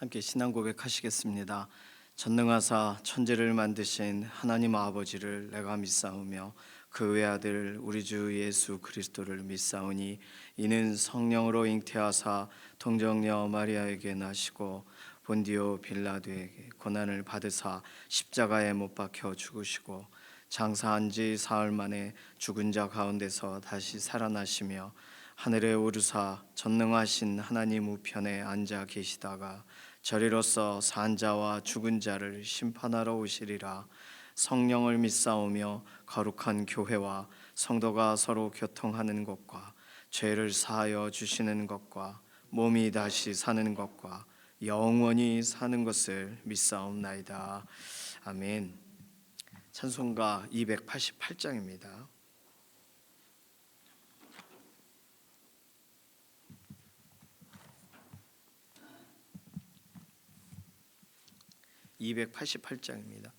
함께 신앙 고백하시겠습니다. 전능하사 천지를 만드신 하나님 아버지를 내가 믿사오며 그 외아들 우리 주 예수 그리스도를 믿사오니 이는 성령으로 잉태하사 동정녀 마리아에게 나시고 본디오 빌라도에게 고난을 받으사 십자가에 못 박혀 죽으시고 장사한 지 사흘 만에 죽은 자 가운데서 다시 살아나시며 하늘에 오르사 전능하신 하나님 우편에 앉아 계시다가 저리로서 산 자와 죽은 자를 심판하러 오시리라. 성령을 믿사오며 거룩한 교회와 성도가 서로 교통하는 것과 죄를 사하여 주시는 것과 몸이 다시 사는 것과 영원히 사는 것을 믿사옵나이다. 아멘. 찬송가 288장입니다. 288장입니다.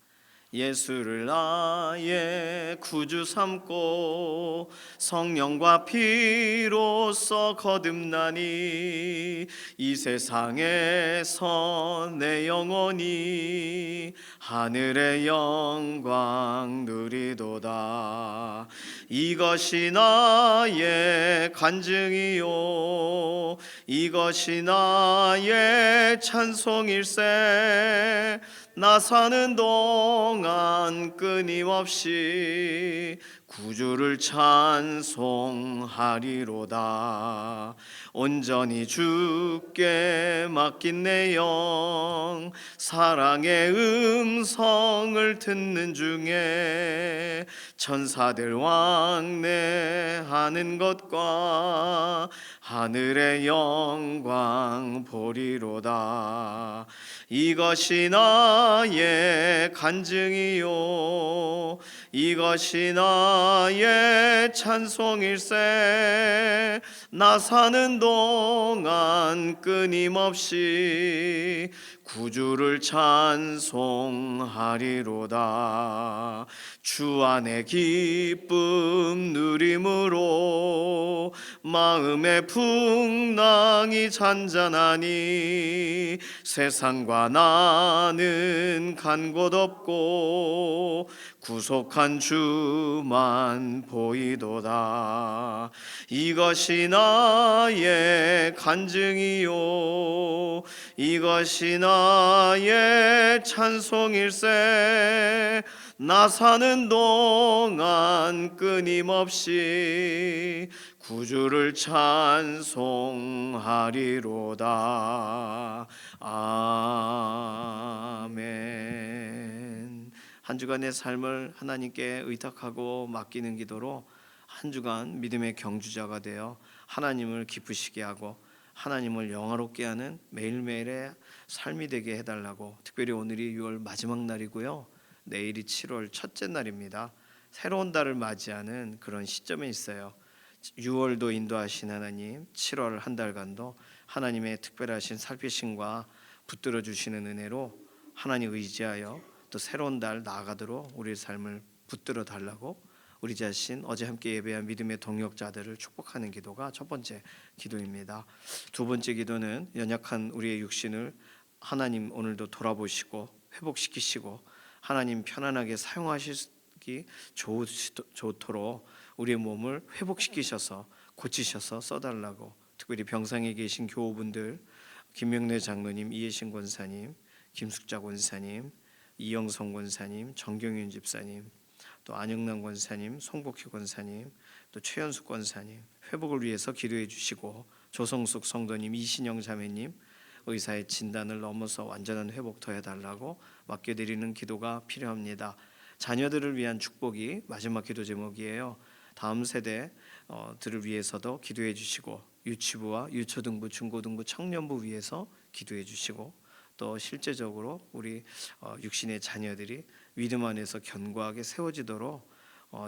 예수를 나의 구주 삼고 성령과 피로써 거듭나니 이 세상에서 내 영혼이 하늘의 영광 누리도다. 이것이 나의 간증이요 이것이 나의 찬송일세. 나 사는 동안 끊임없이 구주를 찬송하리로다. 온전히 주께 맡긴 내 영 사랑의 음성을 듣는 중에 천사들 왕래하는 것과 하늘의 영광 보리로다. 이것이 나의 간증이요 이것이 나의 찬송일세. 나 사는 동안 끊임없이 구주를 찬송하리로다. 주 안에 기쁨 누림으로 마음의 풍랑이 잔잔하니 세상과 나는 간 곳 없고 구속한 주만 보이도다. 이것이 나의 간증이요 이것이 나의 찬송일세. 나 사는 동안 끊임없이 구주를 찬송하리로다. 아멘. 한 주간의 삶을 하나님께 의탁하고 맡기는 기도로 한 주간 믿음의 경주자가 되어 하나님을 기쁘시게 하고 하나님을 영화롭게 하는 매일매일의 삶이 되게 해달라고, 특별히 오늘이 6월 마지막 날이고요, 내일이 7월 첫째 날입니다. 새로운 달을 맞이하는 그런 시점에 있어요. 6월도 인도하신 하나님, 7월 한 달간도 하나님의 특별하신 살피심과 붙들어 주시는 은혜로 하나님 의지하여 또 새로운 달 나아가도록 우리의 삶을 붙들어 달라고, 우리 자신 어제 함께 예배한 믿음의 동역자들을 축복하는 기도가 첫 번째 기도입니다. 두 번째 기도는 연약한 우리의 육신을 하나님 오늘도 돌아보시고 회복시키시고 하나님 편안하게 사용하시기 좋도록 우리의 몸을 회복시키셔서 고치셔서 써달라고, 특별히 병상에 계신 교우분들, 김명래 장로님, 이혜신 권사님, 김숙자 권사님, 이영성 권사님, 정경윤 집사님, 또 안영남 권사님, 송복희 권사님, 또 최현숙 권사님 회복을 위해서 기도해 주시고, 조성숙 성도님, 이신영 자매님 의사의 진단을 넘어서 완전한 회복 더해달라고 맡겨드리는 기도가 필요합니다. 자녀들을 위한 축복이 마지막 기도 제목이에요. 다음 세대들을 위해서도 기도해 주시고, 유치부와 유초등부, 중고등부, 청년부 위해서 기도해 주시고, 또 실제적으로 우리 육신의 자녀들이 믿음 안에서 견고하게 세워지도록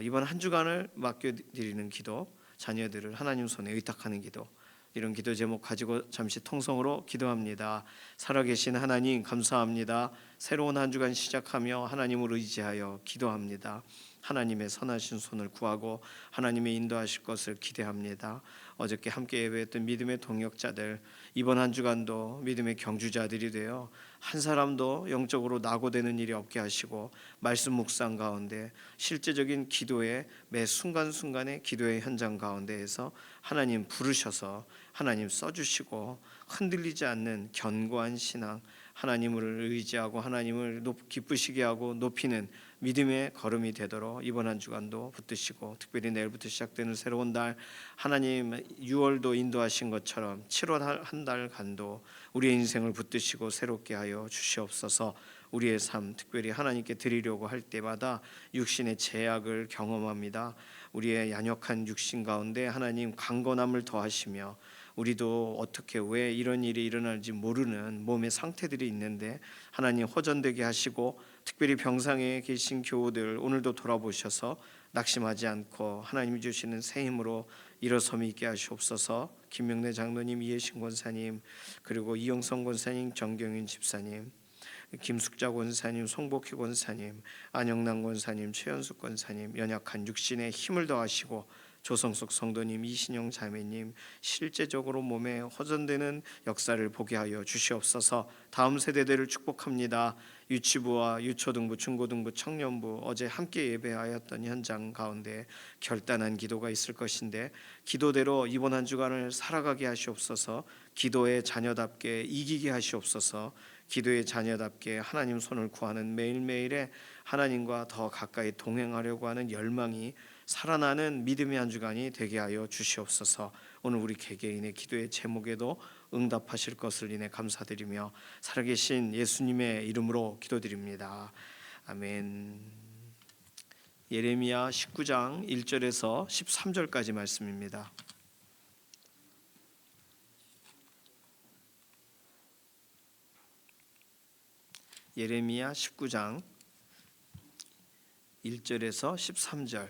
이번 한 주간을 맡겨드리는 기도, 자녀들을 하나님 손에 의탁하는 기도, 이런 기도 제목 가지고 잠시 통성으로 기도합니다. 살아계신 하나님 감사합니다. 새로운 한 주간 시작하며 하나님을 의지하여 기도합니다. 하나님의 선하신 손을 구하고 하나님의 인도하실 것을 기대합니다. 어저께 함께 예배했던 믿음의 동역자들, 이번 한 주간도 믿음의 경주자들이 되어 한 사람도 영적으로 낙오되는 일이 없게 하시고, 말씀 묵상 가운데 실제적인 기도의 매 순간순간의 기도의 현장 가운데에서 하나님 부르셔서 하나님 써주시고, 흔들리지 않는 견고한 신앙, 하나님을 의지하고 하나님을 기쁘시게 하고 높이는 믿음의 걸음이 되도록 이번 한 주간도 붙드시고, 특별히 내일부터 시작되는 새로운 달, 하나님 6월도 인도하신 것처럼 7월 한 달간도 우리의 인생을 붙드시고 새롭게 하여 주시옵소서. 우리의 삶, 특별히 하나님께 드리려고 할 때마다 육신의 제약을 경험합니다. 우리의 연약한 육신 가운데 하나님 강건함을 더하시며, 우리도 어떻게 왜 이런 일이 일어날지 모르는 몸의 상태들이 있는데 하나님 호전되게 하시고, 특별히 병상에 계신 교우들 오늘도 돌아보셔서 낙심하지 않고 하나님이 주시는 새 힘으로 일어섬이 있게 하시옵소서. 김명래 장로님, 이해신 권사님, 그리고 이영성 권사님, 정경윤 집사님, 김숙자 권사님, 송복희 권사님, 안영남 권사님, 최현숙 권사님, 연약한 육신에 힘을 더하시고, 조성석 성도님, 이신영 자매님, 실제적으로 몸에 호전되는 역사를 보게 하여 주시옵소서. 다음 세대들을 축복합니다. 유치부와 유초등부, 중고등부, 청년부, 어제 함께 예배하였던 현장 가운데 결단한 기도가 있을 것인데, 기도대로 이번 한 주간을 살아가게 하시옵소서. 기도의 자녀답게 이기게 하시옵소서. 기도의 자녀답게 하나님 손을 구하는 매일매일의 하나님과 더 가까이 동행하려고 하는 열망이 살아나는 믿음의 한 주간이 되게 하여 주시옵소서. 오늘 우리 개개인의 기도의 제목에도 응답하실 것을 인해 감사드리며 살아계신 예수님의 이름으로 기도드립니다. 아멘. 예레미야 19장 1절에서 13절까지 말씀입니다. 예레미야 19장 1절에서 13절,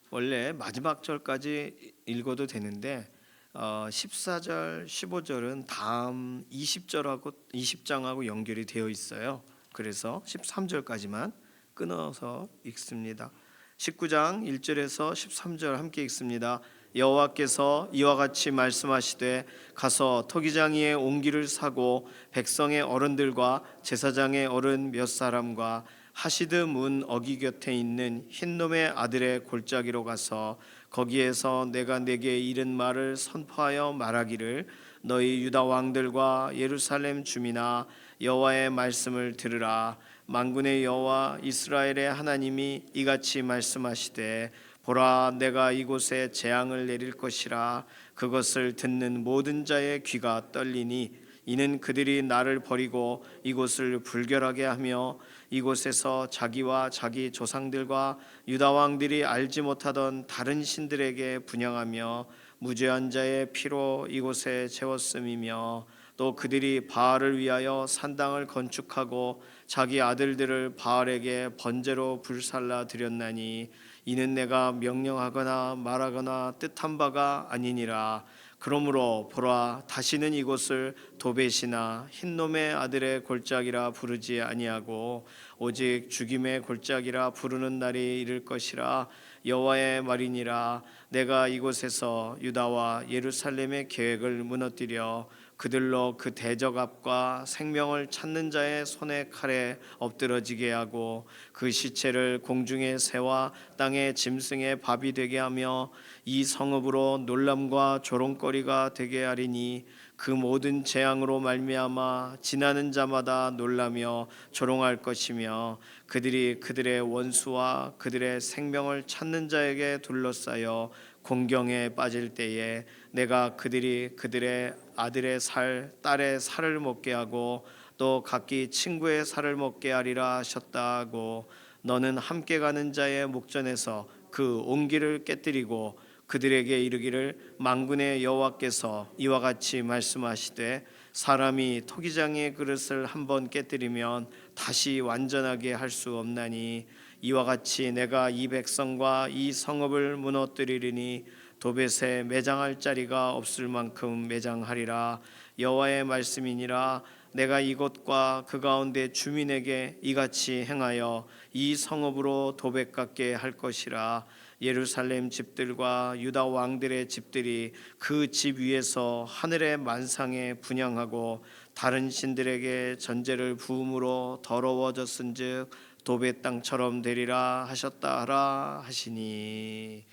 원래 마지막 절까지 읽어도 되는데 14절, 15절은 다음 20장하고 연결이 되어 있어요. 그래서 13절까지만 끊어서 읽습니다. 19장 1절에서 13절 함께 읽습니다. 여호와께서 이와 같이 말씀하시되, 가서 토기장이의 옹기를 사고 백성의 어른들과 제사장의 어른 몇 사람과 하시드 문 어기 곁에 있는 흰놈의 아들의 골짜기로 가서 거기에서 내가 네게 이른 말을 선포하여 말하기를, 너희 유다 왕들과 예루살렘 주민아, 여호와의 말씀을 들으라. 만군의 여호와 이스라엘의 하나님이 이같이 말씀하시되, 보라, 내가 이곳에 재앙을 내릴 것이라. 그것을 듣는 모든 자의 귀가 떨리니, 이는 그들이 나를 버리고 이곳을 불결하게 하며 이곳에서 자기와 자기 조상들과 유다 왕들이 알지 못하던 다른 신들에게 분향하며 무죄한 자의 피로 이곳에 채웠음이며, 또 그들이 바알을 위하여 산당을 건축하고 자기 아들들을 바알에게 번제로 불살라 드렸나니, 이는 내가 명령하거나 말하거나 뜻한 바가 아니니라. 그러므로 보라, 다시는 이곳을 도벳이나 흰놈의 아들의 골짜기라 부르지 아니하고 오직 죽임의 골짜기라 부르는 날이 이를 것이라. 여호와의 말이니라. 내가 이곳에서 유다와 예루살렘의 계획을 무너뜨려 그들로 그 대적압과 생명을 찾는 자의 손의 칼에 엎드러지게 하고 그 시체를 공중의 새와 땅의 짐승의 밥이 되게 하며 이 성읍으로 놀람과 조롱거리가 되게 하리니, 그 모든 재앙으로 말미암아 지나는 자마다 놀라며 조롱할 것이며, 그들이 그들의 원수와 그들의 생명을 찾는 자에게 둘러싸여 공경에 빠질 때에 내가 그들이 그들의 아들의 살, 딸의 살을 먹게 하고 또 각기 친구의 살을 먹게 하리라 하셨다고, 너는 함께 가는 자의 목전에서 그 옹기를 깨뜨리고 그들에게 이르기를, 만군의 여호와께서 이와 같이 말씀하시되, 사람이 토기장의 그릇을 한번 깨뜨리면 다시 완전하게 할 수 없나니, 이와 같이 내가 이 백성과 이 성읍을 무너뜨리리니 도벳에 매장할 자리가 없을 만큼 매장하리라. 여호와의 말씀이니라. 내가 이곳과 그 가운데 주민에게 이같이 행하여 이 성읍으로 도백 같게 할 것이라. 예루살렘 집들과 유다 왕들의 집들이 그 집 위에서 하늘의 만상에 분향하고 다른 신들에게 전제를 부음으로 더러워졌은즉 도배 땅처럼 되리라 하셨다 하라 하시니.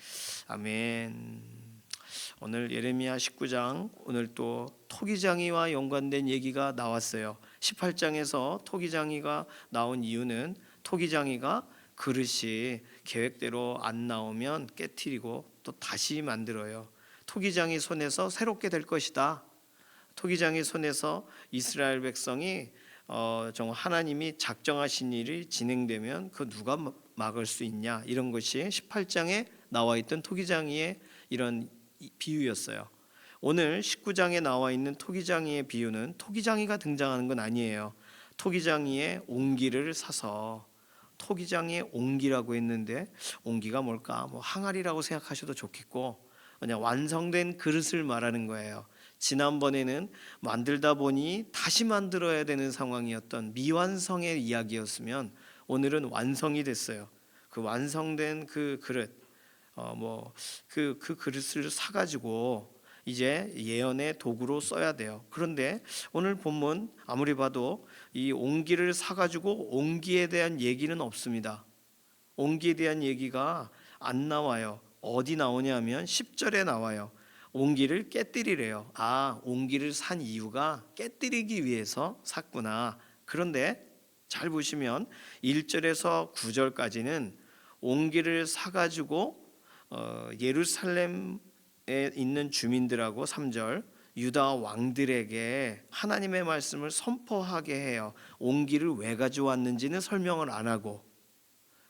아멘. 오늘 예레미야 19장, 오늘 또 토기장이와 연관된 얘기가 나왔어요. 18장에서 토기장이가 나온 이유는 토기장이가 그릇이 계획대로 안 나오면 깨트리고 또 다시 만들어요. 토기장이 손에서 새롭게 될 것이다. 토기장이 손에서 이스라엘 백성이 정말 하나님이 작정하신 일이 진행되면 그 누가 막을 수 있냐, 이런 것이 18장에 나와 있던 토기장이의 이런 비유였어요. 오늘 19장에 나와 있는 토기장이의 비유는 토기장이가 등장하는 건 아니에요. 토기장이의 옹기를 사서, 토기장이의 옹기라고 했는데 옹기가 뭘까? 항아리라고 생각하셔도 좋겠고, 그냥 완성된 그릇을 말하는 거예요. 지난번에는 만들다 보니 다시 만들어야 되는 상황이었던 미완성의 이야기였으면 오늘은 완성이 됐어요. 그 완성된 그 그릇, 그 그릇을 사가지고 이제 예언의 도구로 써야 돼요. 그런데 오늘 본문 아무리 봐도 이 옹기를 사가지고 옹기에 대한 얘기는 없습니다. 옹기에 대한 얘기가 안 나와요. 어디 나오냐면 10절에 나와요. 옹기를 깨뜨리래요. 옹기를 산 이유가 깨뜨리기 위해서 샀구나. 그런데 잘 보시면 1절에서 9절까지는 옹기를 사가지고 예루살렘에 있는 주민들하고 3절 유다 왕들에게 하나님의 말씀을 선포하게 해요. 옹기를 왜 가져왔는지는 설명을 안 하고,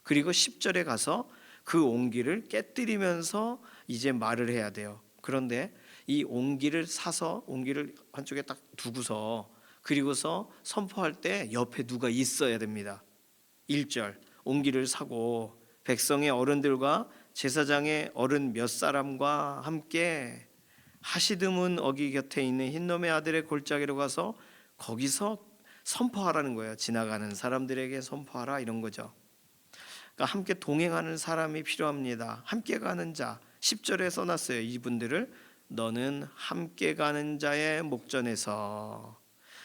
그리고 10절에 가서 그 옹기를 깨뜨리면서 이제 말을 해야 돼요. 그런데 이 옹기를 사서 옹기를 한쪽에 딱 두고서 그리고서 선포할 때 옆에 누가 있어야 됩니다. 1절 옹기를 사고 백성의 어른들과 제사장의 어른 몇 사람과 함께 하시드문 어기 곁에 있는 흰놈의 아들의 골짜기로 가서 거기서 선포하라는 거예요. 지나가는 사람들에게 선포하라, 이런 거죠. 그러니까 함께 동행하는 사람이 필요합니다. 함께 가는 자, 10절에 써놨어요. 이분들을 너는 함께 가는 자의 목전에서.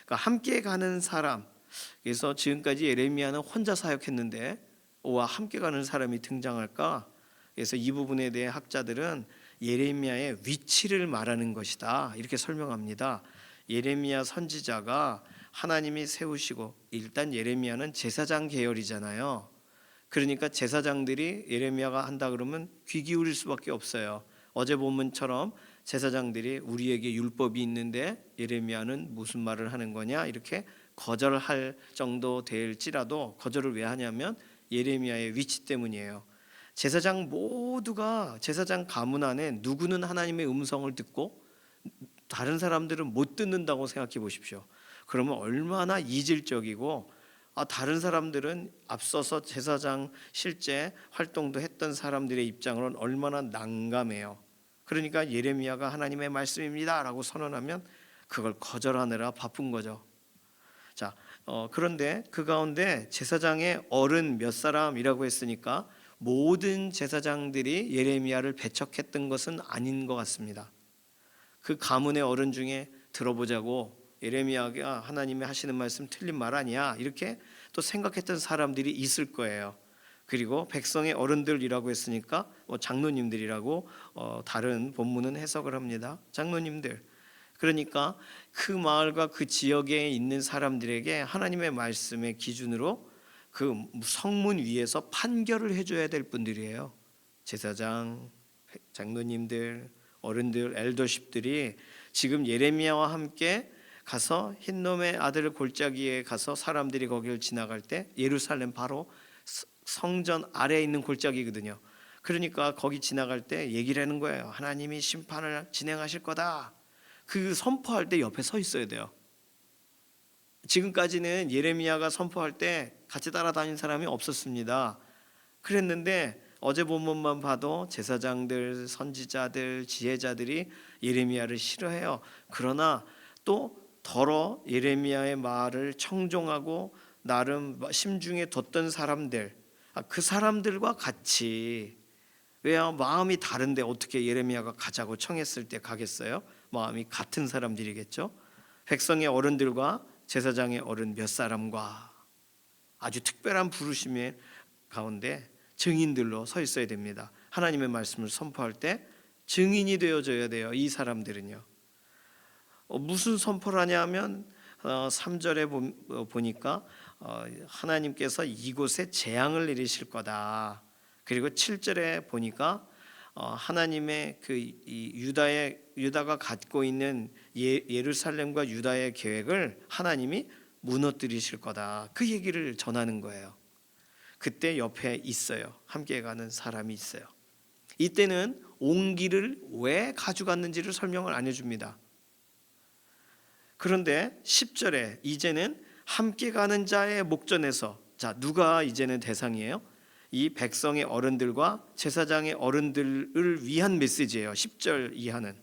그러니까 함께 가는 사람. 그래서 지금까지 예레미야는 혼자 사역했는데 와, 함께 가는 사람이 등장할까? 그래서 이 부분에 대해 학자들은 예레미야의 위치를 말하는 것이다, 이렇게 설명합니다. 예레미야 선지자가 하나님이 세우시고, 일단 예레미야는 제사장 계열이잖아요. 그러니까 제사장들이 예레미야가 한다 그러면 귀 기울일 수밖에 없어요. 어제 본문처럼 제사장들이 우리에게 율법이 있는데 예레미야는 무슨 말을 하는 거냐, 이렇게 거절할 정도 될지라도 거절을 왜 하냐면 예레미야의 위치 때문이에요. 제사장 모두가 제사장 가문 안에 누구는 하나님의 음성을 듣고 다른 사람들은 못 듣는다고 생각해 보십시오. 그러면 얼마나 이질적이고, 다른 사람들은 앞서서 제사장 실제 활동도 했던 사람들의 입장으로는 얼마나 난감해요. 그러니까 예레미야가 하나님의 말씀입니다 라고 선언하면 그걸 거절하느라 바쁜 거죠. 자, 그런데 그 가운데 제사장의 어른 몇 사람이라고 했으니까 모든 제사장들이 예레미야를 배척했던 것은 아닌 것 같습니다. 그 가문의 어른 중에 들어보자고, 예레미야가 하나님이 하시는 말씀 틀린 말 아니야, 이렇게 또 생각했던 사람들이 있을 거예요. 그리고 백성의 어른들이라고 했으니까 장로님들이라고 다른 본문은 해석을 합니다. 장로님들. 그러니까 그 마을과 그 지역에 있는 사람들에게 하나님의 말씀의 기준으로 그 성문 위에서 판결을 해줘야 될 분들이에요. 제사장, 장로님들, 어른들, 엘더십들이 지금 예레미야와 함께 가서 흰놈의 아들 골짜기에 가서 사람들이 거기를 지나갈 때, 예루살렘 바로 성전 아래에 있는 골짜기거든요. 그러니까 거기 지나갈 때 얘기를 하는 거예요. 하나님이 심판을 진행하실 거다. 그 선포할 때 옆에 서 있어야 돼요. 지금까지는 예레미야가 선포할 때 같이 따라다닌 사람이 없었습니다. 그랬는데 어제 본문만 봐도 제사장들, 선지자들, 지혜자들이 예레미야를 싫어해요. 그러나 또 더러 예레미야의 말을 청종하고 나름 심중에 뒀던 사람들, 그 사람들과 같이, 왜요? 마음이 다른데 어떻게 예레미야가 가자고 청했을 때 가겠어요? 마음이 같은 사람들이겠죠. 백성의 어른들과 제사장의 어른 몇 사람과 아주 특별한 부르심의 가운데 증인들로 서 있어야 됩니다. 하나님의 말씀을 선포할 때 증인이 되어줘야 돼요. 이 사람들은요. 무슨 선포를 하냐면 3절에 보니까 하나님께서 이곳에 재앙을 내리실 거다. 그리고 7절에 보니까 하나님의 유다가 갖고 있는 예루살렘과 유다의 계획을 하나님이 무너뜨리실 거다. 그 얘기를 전하는 거예요. 그때 옆에 있어요. 함께 가는 사람이 있어요. 이때는 옹기를 왜 가져갔는지를 설명을 안 해줍니다. 그런데 10절에 이제는 함께 가는 자의 목전에서, 자, 누가 이제는 대상이에요? 이 백성의 어른들과 제사장의 어른들을 위한 메시지예요. 10절 이하는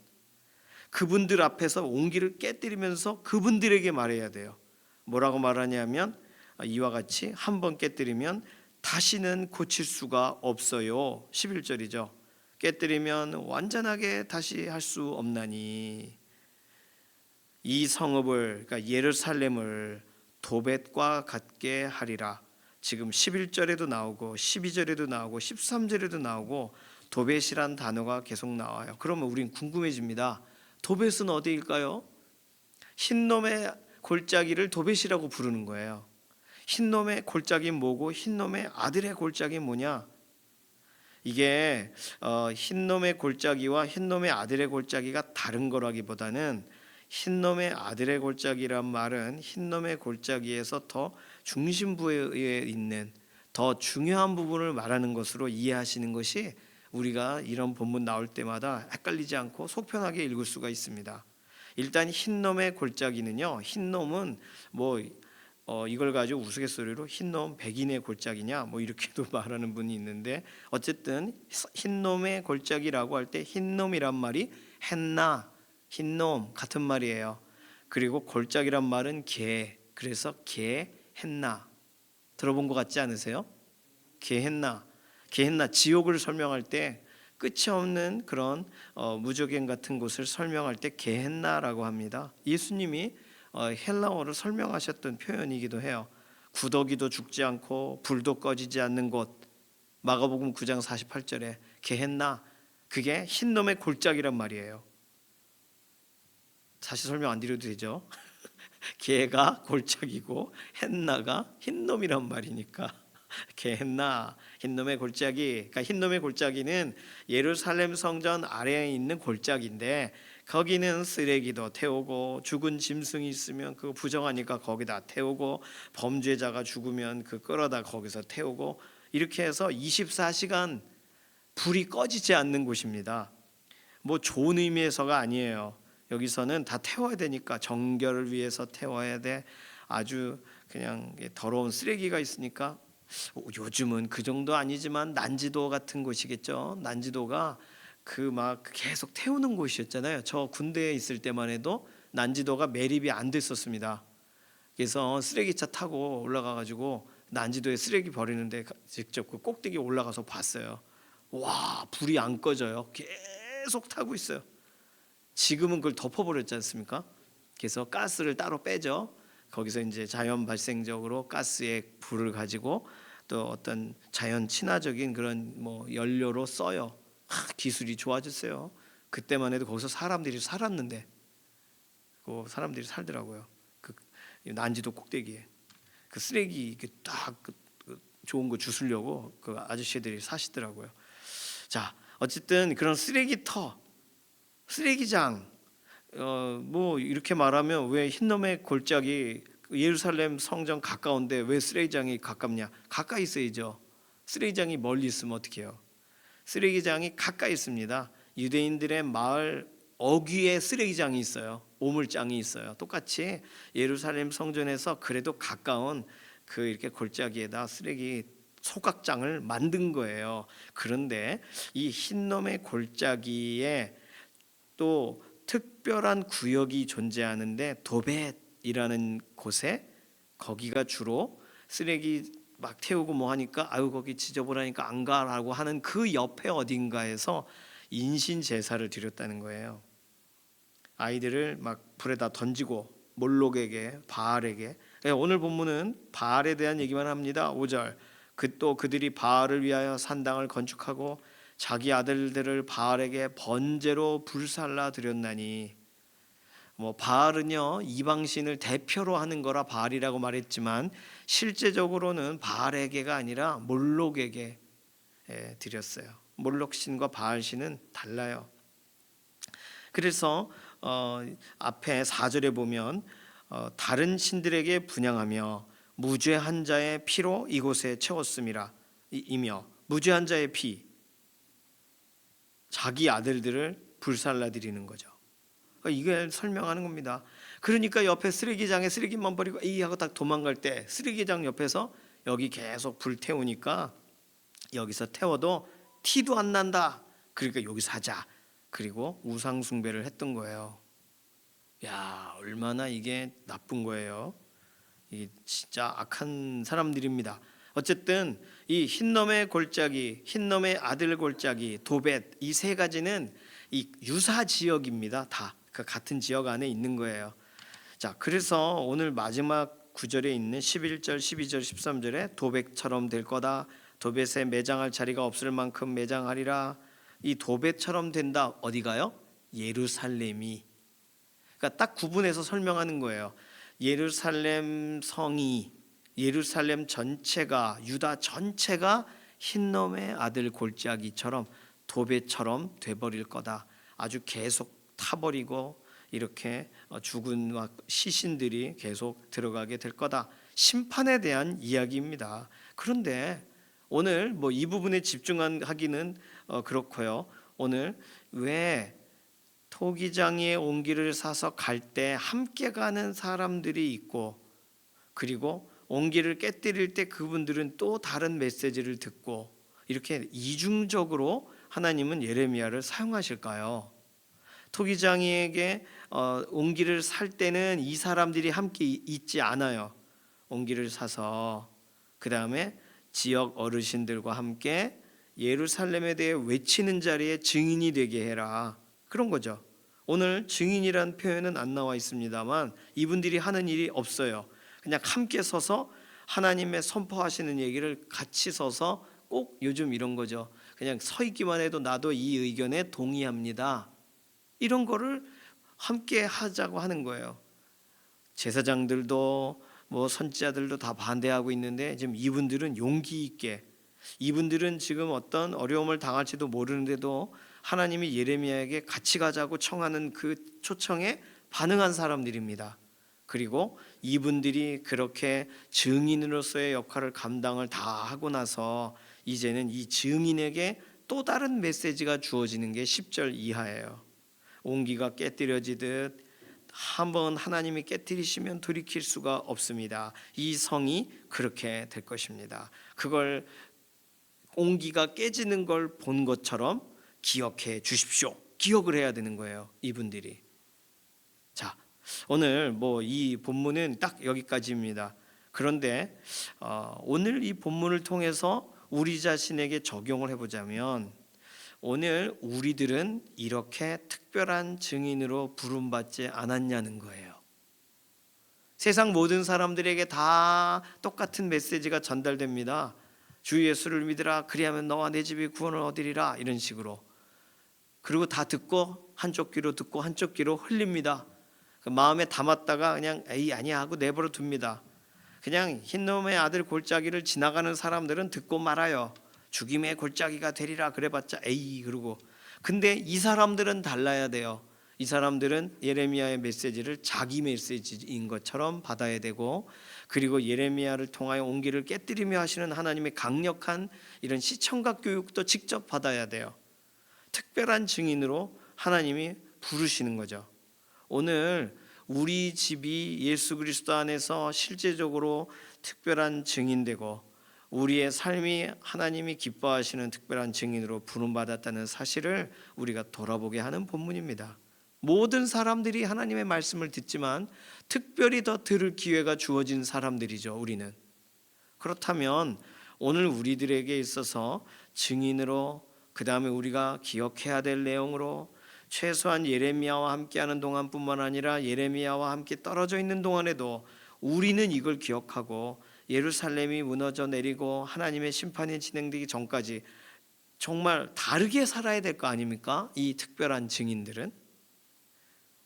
그분들 앞에서 옹기를 깨뜨리면서 그분들에게 말해야 돼요. 뭐라고 말하냐면 이와 같이 한 번 깨뜨리면 다시는 고칠 수가 없어요. 11절이죠. 깨뜨리면 완전하게 다시 할 수 없나니 이 성읍을, 그러니까 예루살렘을 도벳과 같게 하리라. 지금 11절에도 나오고 12절에도 나오고 13절에도 나오고 도벳이란 단어가 계속 나와요. 그러면 우린 궁금해집니다. 도벳은 어디일까요? 흰놈의 골짜기를 도벳이라고 부르는 거예요. 흰놈의 골짜기 뭐고 흰놈의 아들의 골짜기 뭐냐? 이게 흰놈의 골짜기와 흰놈의 아들의 골짜기가 다른 거라기보다는 흰놈의 아들의 골짜기란 말은 흰놈의 골짜기에서 더 중심부에 있는 더 중요한 부분을 말하는 것으로 이해하시는 것이 우리가 이런 본문 나올 때마다 헷갈리지 않고 속 편하게 읽을 수가 있습니다. 일단 흰놈의 골짜기는요, 흰놈은 이걸 가지고 우스갯소리로 흰놈 백인의 골짜기냐 이렇게도 말하는 분이 있는데, 어쨌든 흰놈의 골짜기라고 할 때 흰놈이란 말이 헨나, 흰놈 같은 말이에요. 그리고 골짜기란 말은 개, 그래서 게헨나 들어본 것 같지 않으세요? 게헨나 지옥을 설명할 때 끝이 없는 그런 무저갱 같은 곳을 설명할 때 게헨나라고 합니다. 예수님이 헬라어로 설명하셨던 표현이기도 해요. 구더기도 죽지 않고 불도 꺼지지 않는 곳, 마가복음 9장 48절에 게헨나, 그게 흰놈의 골짜기란 말이에요. 다시 설명 안 드려도 되죠? 개가 골짜기고 헨나가 흰놈이란 말이니까 게헨나, 흰놈의 골짜기. 그러니까 흰놈의 골짜기는 예루살렘 성전 아래에 있는 골짜기인데, 거기는 쓰레기도 태우고 죽은 짐승이 있으면 그거 부정하니까 거기다 태우고, 범죄자가 죽으면 그 끌어다 거기서 태우고, 이렇게 해서 24시간 불이 꺼지지 않는 곳입니다. 좋은 의미에서가 아니에요. 여기서는 다 태워야 되니까, 정결을 위해서 태워야 돼. 아주 그냥 더러운 쓰레기가 있으니까, 요즘은 그 정도 아니지만 난지도 같은 곳이겠죠. 난지도가 계속 태우는 곳이었잖아요. 저 군대에 있을 때만 해도 난지도가 매립이 안 됐었습니다. 그래서 쓰레기차 타고 올라가가지고 난지도에 쓰레기 버리는데 직접 그 꼭대기 올라가서 봤어요. 와, 불이 안 꺼져요. 계속 타고 있어요. 지금은 그걸 덮어버렸지 않습니까? 그래서 가스를 따로 빼죠. 거기서 이제 자연 발생적으로 가스의 불을 가지고 또 어떤 자연 친화적인 그런 연료로 써요. 기술이 좋아졌어요. 그때만 해도 거기서 사람들이 살았는데, 사람들이 살더라고요. 그 난지도 꼭대기에 그 쓰레기 딱 좋은 거 주스려고 그 아저씨들이 사시더라고요. 자, 어쨌든 그런 쓰레기터, 쓰레기장, 이렇게 말하면 왜 흰놈의 골짜기, 예루살렘 성전 가까운데 왜 쓰레기장이 가깝냐? 가까이 있어야죠. 쓰레기장이 멀리 있으면 어떡해요? 쓰레기장이 가까이 있습니다. 유대인들의 마을 어귀에 쓰레기장이 있어요. 오물장이 있어요. 똑같이 예루살렘 성전에서 그래도 가까운 이렇게 골짜기에다 쓰레기 소각장을 만든 거예요. 그런데 이 흰놈의 골짜기에 또 특별한 구역이 존재하는데 도벳이라는 곳에 거기가 주로 쓰레기 막 태우고 뭐 하니까 아유 거기 지저분하니까 안 가라고 하는 그 옆에 어딘가에서 인신 제사를 드렸다는 거예요. 아이들을 막 불에다 던지고 몰록에게 바알에게. 오늘 본문은 바알에 대한 얘기만 합니다. 5절 또 그들이 바알을 위하여 산당을 건축하고 자기 아들들을 바알에게 번제로 불살라 드렸나니. 뭐 바알은요 이방신을 대표로 하는 거라 바알이라고 말했지만 실제적으로는 바알에게가 아니라 몰록에게 드렸어요. 몰록신과 바알신은 달라요. 그래서 앞에 4절에 보면 다른 신들에게 분향하며 무죄한 자의 피로 이곳에 채웠음이라 이며 무죄한 자의 피, 자기 아들들을 불살라 드리는 거죠. 이걸 설명하는 겁니다. 그러니까 옆에 쓰레기장에 쓰레기만 버리고 이 하고 딱 도망갈 때 쓰레기장 옆에서 여기 계속 불 태우니까 여기서 태워도 티도 안 난다. 그러니까 여기서 하자. 그리고 우상 숭배를 했던 거예요. 야, 얼마나 이게 나쁜 거예요. 이 진짜 악한 사람들입니다. 어쨌든 이 흰놈의 골짜기, 흰놈의 아들 골짜기, 도벳 이 세 가지는 이 유사 지역입니다. 다 그 같은 지역 안에 있는 거예요. 자, 그래서 오늘 마지막 구절에 있는 11절, 12절, 13절에 도벳처럼 될 거다. 도벳에 매장할 자리가 없을 만큼 매장하리라. 이 도벳처럼 된다. 어디가요? 예루살렘이. 그러니까 딱 구분해서 설명하는 거예요. 예루살렘 성이, 예루살렘 전체가, 유다 전체가 흰놈의 아들 골짜기처럼 도벳처럼 돼버릴 거다. 아주 계속 타버리고 이렇게 죽은 시신들이 계속 들어가게 될 거다. 심판에 대한 이야기입니다. 그런데 오늘 뭐 이 부분에 집중하기는 그렇고요. 오늘 왜 토기장이의 옹기를 사서 갈 때 함께 가는 사람들이 있고 그리고 옹기를 깨뜨릴 때 그분들은 또 다른 메시지를 듣고 이렇게 이중적으로 하나님은 예레미야를 사용하실까요? 토기장이에게 옹기를 살 때는 이 사람들이 함께 있지 않아요. 옹기를 사서 그 다음에 지역 어르신들과 함께 예루살렘에 대해 외치는 자리에 증인이 되게 해라. 그런 거죠. 오늘 증인이란 표현은 안 나와 있습니다만 이분들이 하는 일이 없어요. 그냥 함께 서서 하나님의 선포하시는 얘기를 같이 서서 꼭 요즘 이런 거죠. 그냥 서 있기만 해도 나도 이 의견에 동의합니다. 이런 거를 함께 하자고 하는 거예요. 제사장들도 뭐 선지자들도 다 반대하고 있는데 지금 이분들은 용기 있게, 이분들은 지금 어떤 어려움을 당할지도 모르는데도 하나님이 예레미야에게 같이 가자고 청하는 그 초청에 반응한 사람들입니다. 그리고 이분들이 그렇게 증인으로서의 역할을 감당을 다 하고 나서 이제는 이 증인에게 또 다른 메시지가 주어지는 게 10절 이하예요. 옹기가 깨뜨려지듯 한번 하나님이 깨뜨리시면 돌이킬 수가 없습니다. 이 성이 그렇게 될 것입니다. 그걸 옹기가 깨지는 걸 본 것처럼 기억해 주십시오. 기억을 해야 되는 거예요, 이분들이. 자, 오늘 뭐 이 본문은 딱 여기까지입니다. 그런데 오늘 이 본문을 통해서 우리 자신에게 적용을 해보자면 오늘 우리들은 이렇게 특별한 증인으로 부름받지 않았냐는 거예요. 세상 모든 사람들에게 다 똑같은 메시지가 전달됩니다. 주 예수를 믿으라, 그리하면 너와 내 집이 구원을 얻으리라, 이런 식으로. 그리고 다 듣고 한쪽 귀로 듣고 한쪽 귀로 흘립니다. 그 마음에 담았다가 그냥 에이 아니야 하고 내버려 둡니다. 그냥 흰놈의 아들 골짜기를 지나가는 사람들은 듣고 말아요. 죽임의 골짜기가 되리라 그래봤자 에이 그러고. 근데 이 사람들은 달라야 돼요. 이 사람들은 예레미야의 메시지를 자기 메시지인 것처럼 받아야 되고, 그리고 예레미야를 통하여 옹기를 깨뜨리며 하시는 하나님의 강력한 이런 시청각 교육도 직접 받아야 돼요. 특별한 증인으로 하나님이 부르시는 거죠. 오늘 우리 집이 예수 그리스도 안에서 실제적으로 특별한 증인되고 우리의 삶이 하나님이 기뻐하시는 특별한 증인으로 부름받았다는 사실을 우리가 돌아보게 하는 본문입니다. 모든 사람들이 하나님의 말씀을 듣지만 특별히 더 들을 기회가 주어진 사람들이죠. 우리는. 그렇다면 오늘 우리들에게 있어서 증인으로, 그 다음에 우리가 기억해야 될 내용으로, 최소한 예레미야와 함께하는 동안뿐만 아니라 예레미야와 함께 떨어져 있는 동안에도 우리는 이걸 기억하고 예루살렘이 무너져 내리고 하나님의 심판이 진행되기 전까지 정말 다르게 살아야 될 거 아닙니까? 이 특별한 증인들은.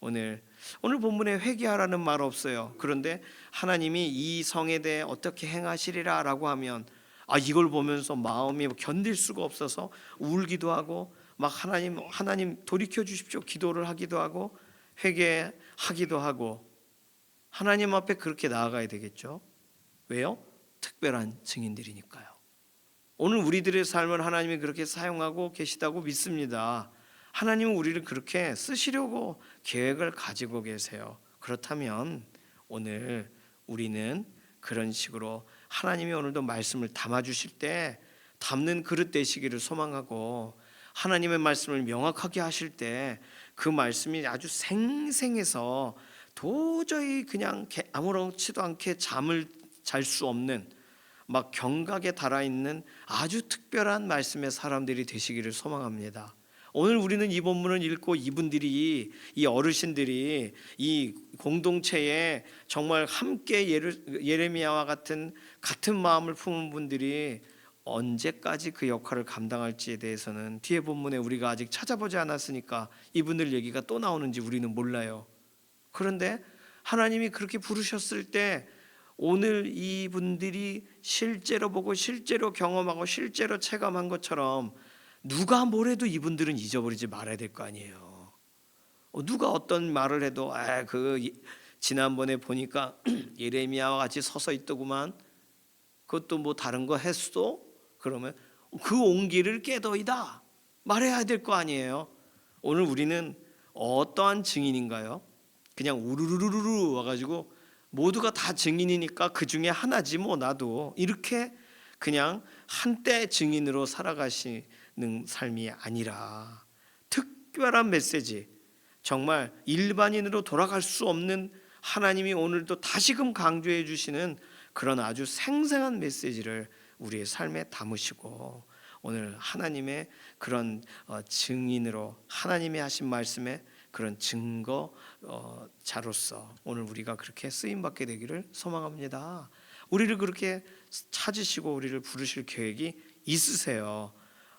오늘 본문에 회개하라는 말 없어요. 그런데 하나님이 이 성에 대해 어떻게 행하시리라 라고 하면 이걸 보면서 마음이 견딜 수가 없어서 울기도 하고 막 하나님 돌이켜 주십시오 기도를 하기도 하고 회개하기도 하고 하나님 앞에 그렇게 나아가야 되겠죠. 왜요? 특별한 증인들이니까요. 오늘 우리들의 삶을 하나님이 그렇게 사용하고 계시다고 믿습니다. 하나님은 우리를 그렇게 쓰시려고 계획을 가지고 계세요. 그렇다면 오늘 우리는 그런 식으로 하나님이 오늘도 말씀을 담아주실 때 담는 그릇 되시기를 소망하고, 하나님의 말씀을 명확하게 하실 때 그 말씀이 아주 생생해서 도저히 그냥 아무렇지도 않게 잠을 잘 수 없는 막 경각에 달아있는 아주 특별한 말씀의 사람들이 되시기를 소망합니다. 오늘 우리는 이 본문을 읽고 이분들이, 이 어르신들이 이 공동체에 정말 함께 예레미야와 같은 마음을 품은 분들이 언제까지 그 역할을 감당할지에 대해서는 뒤에 본문에 우리가 아직 찾아보지 않았으니까 이분들 얘기가 또 나오는지 우리는 몰라요. 그런데 하나님이 그렇게 부르셨을 때 오늘 이분들이 실제로 보고 실제로 경험하고 실제로 체감한 것처럼 누가 뭐래도 이분들은 잊어버리지 말아야 될 거 아니에요. 누가 어떤 말을 해도 지난번에 보니까 예레미야와 같이 서서 있더구만, 그것도 뭐 다른 거 했어? 그러면 그 온기를 깨더이다 말해야 될 거 아니에요. 오늘 우리는 어떠한 증인인가요? 그냥 우르르르르 와가지고 모두가 다 증인이니까 그 중에 하나지 뭐 나도, 이렇게 그냥 한때 증인으로 살아가시는 삶이 아니라 특별한 메시지, 정말 일반인으로 돌아갈 수 없는 하나님이 오늘도 다시금 강조해 주시는 그런 아주 생생한 메시지를 우리의 삶에 담으시고, 오늘 하나님의 그런 증인으로 하나님이 하신 말씀에 그런 증거자로서 오늘 우리가 그렇게 쓰임받게 되기를 소망합니다. 우리를 그렇게 찾으시고 우리를 부르실 계획이 있으세요.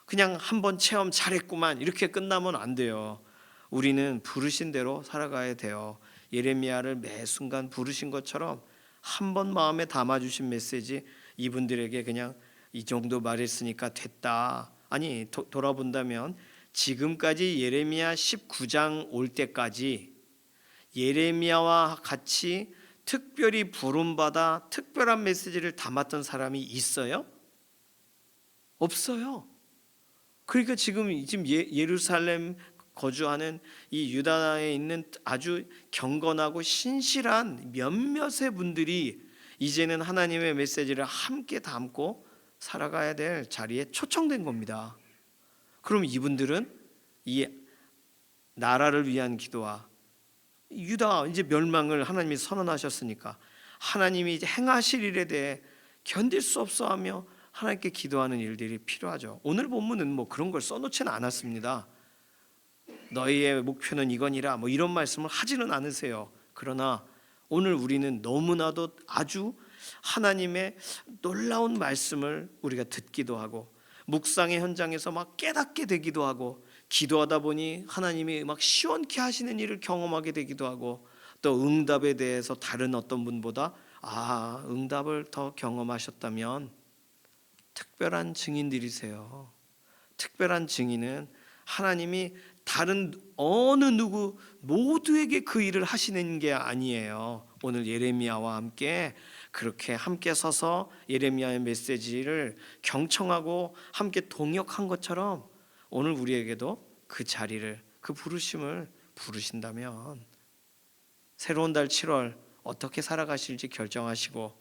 그냥 한번 체험 잘했구만 이렇게 끝나면 안 돼요. 우리는 부르신 대로 살아가야 돼요. 예레미야를 매 순간 부르신 것처럼 한 번 마음에 담아주신 메시지, 이분들에게 그냥 이 정도 말했으니까 됐다, 아니 돌아본다면 지금까지 예레미야 19장 올 때까지 예레미야와 같이 특별히 부름받아 특별한 메시지를 담았던 사람이 있어요? 없어요. 그러니까 지금 예루살렘 거주하는 이 유다에 있는 아주 경건하고 신실한 몇몇의 분들이 이제는 하나님의 메시지를 함께 담고 살아가야 될 자리에 초청된 겁니다. 그럼 이분들은 이 나라를 위한 기도와 유다 이제 멸망을 하나님이 선언하셨으니까 하나님이 이제 행하실 일에 대해 견딜 수 없어하며 하나님께 기도하는 일들이 필요하죠. 오늘 본문은 뭐 그런 걸 써놓지는 않았습니다. 너희의 목표는 이거니라 뭐 이런 말씀을 하지는 않으세요. 그러나 오늘 우리는 너무나도 아주 하나님의 놀라운 말씀을 우리가 듣기도 하고 묵상의 현장에서 막 깨닫게 되기도 하고, 기도하다 보니 하나님이 막 시원케 하시는 일을 경험하게 되기도 하고, 또 응답에 대해서 다른 어떤 분보다 응답을 더 경험하셨다면 특별한 증인들이세요. 특별한 증인은 하나님이 다른 어느 누구 모두에게 그 일을 하시는 게 아니에요. 오늘 예레미야와 함께 그렇게 함께 서서 예레미야의 메시지를 경청하고 함께 동역한 것처럼 오늘 우리에게도 그 자리를, 그 부르심을 부르신다면 새로운 달 7월 어떻게 살아가실지 결정하시고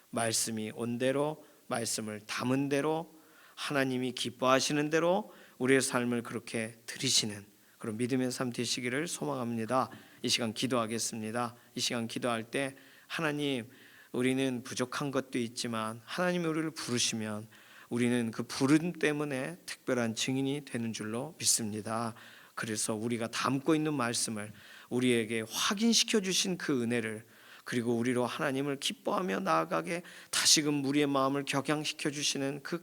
말씀이 온 대로, 말씀을 담은 대로, 하나님이 기뻐하시는 대로 우리의 삶을 그렇게 들이시는 그런 믿음의 삶 되시기를 소망합니다. 이 시간 기도하겠습니다. 이 시간 기도할 때 하나님, 우리는 부족한 것도 있지만 하나님이 우리를 부르시면 우리는 그 부름 때문에 특별한 증인이 되는 줄로 믿습니다. 그래서 우리가 담고 있는 말씀을 우리에게 확인시켜 주신 그 은혜를, 그리고 우리로 하나님을 기뻐하며 나아가게 다시금 우리의 마음을 격양시켜 주시는 그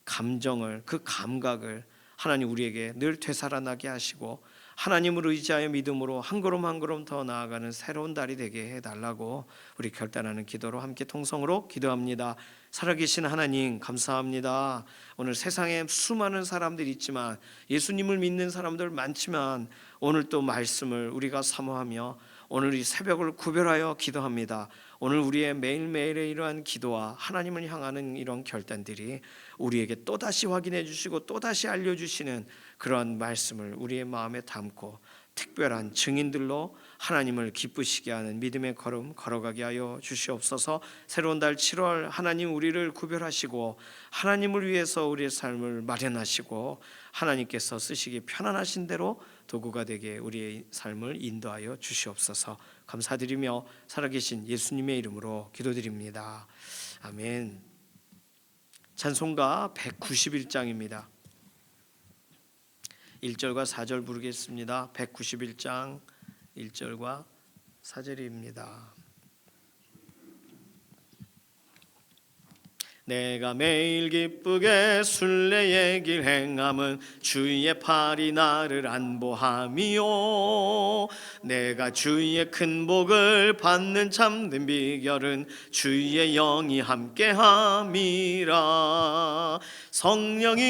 감정을, 그 감각을 하나님 우리에게 늘 되살아나게 하시고 하나님을 의지하여 믿음으로 한 걸음 한 걸음 더 나아가는 새로운 달이 되게 해달라고 우리 결단하는 기도로 함께 통성으로 기도합니다. 살아계신 하나님 감사합니다. 오늘 세상에 수많은 사람들이 있지만, 예수님을 믿는 사람들 많지만, 오늘 또 말씀을 우리가 사모하며 오늘 이 새벽을 구별하여 기도합니다. 오늘 우리의 매일매일의 이러한 기도와 하나님을 향하는 이런 결단들이 우리에게 또다시 확인해 주시고 또다시 알려주시는 그런 말씀을 우리의 마음에 담고 특별한 증인들로 하나님을 기쁘시게 하는 믿음의 걸음 걸어가게 하여 주시옵소서. 새로운 달 7월 하나님 우리를 구별하시고 하나님을 위해서 우리의 삶을 마련하시고 하나님께서 쓰시기 편안하신 대로 도구가 되게 우리의 삶을 인도하여 주시옵소서. 감사드리며 살아계신 예수님의 이름으로 기도드립니다. 아멘. 찬송가 191장입니다. 1절과 4절 부르겠습니다. 191장 1절과 4절입니다. 내가 매일 기쁘게 순례의 길 행함은 주의 팔이 나를 안보함이요, 내가 주의 큰 복을 받는 참된 비결은 주의 영이 함께함이라. 성령이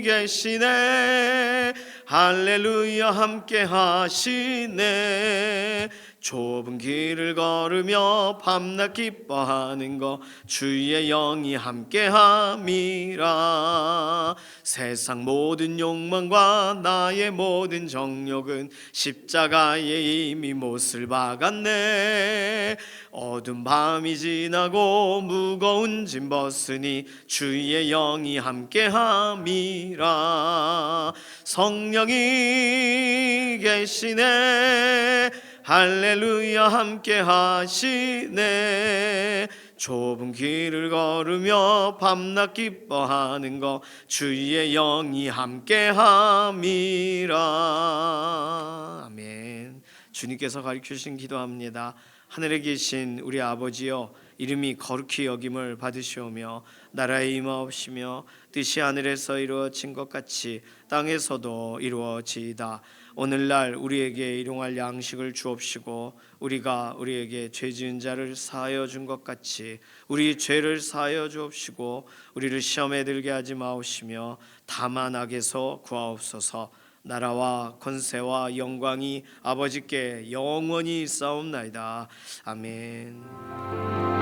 계시네, 할렐루야 함께하시네. 좁은 길을 걸으며 밤낮 기뻐하는 것 주의 영이 함께함이라. 세상 모든 욕망과 나의 모든 정욕은 십자가에 이미 못을 박았네. 어두운 밤이 지나고 무거운 짐 벗으니 주의 영이 함께함이라. 성령이 계시네, 할렐루야 함께 하시네. 좁은 길을 걸으며 밤낮 기뻐하는 것 주의 영이 함께 함이라. 아멘. 주님께서 가르쳐주신 기도합니다. 하늘에 계신 우리 아버지여, 이름이 거룩히 여김을 받으시오며 나라의 임하옵시며 뜻이 하늘에서 이루어진 것 같이 땅에서도 이루어지이다. 오늘날 우리에게 일용할 양식을 주옵시고 우리가 우리에게 죄 지은 자를 사하여 준 것 같이 우리 죄를 사하여 주옵시고 우리를 시험에 들게 하지 마옵시며 다만 악에서 구하옵소서. 나라와 권세와 영광이 아버지께 영원히 있사옵나이다. 아멘.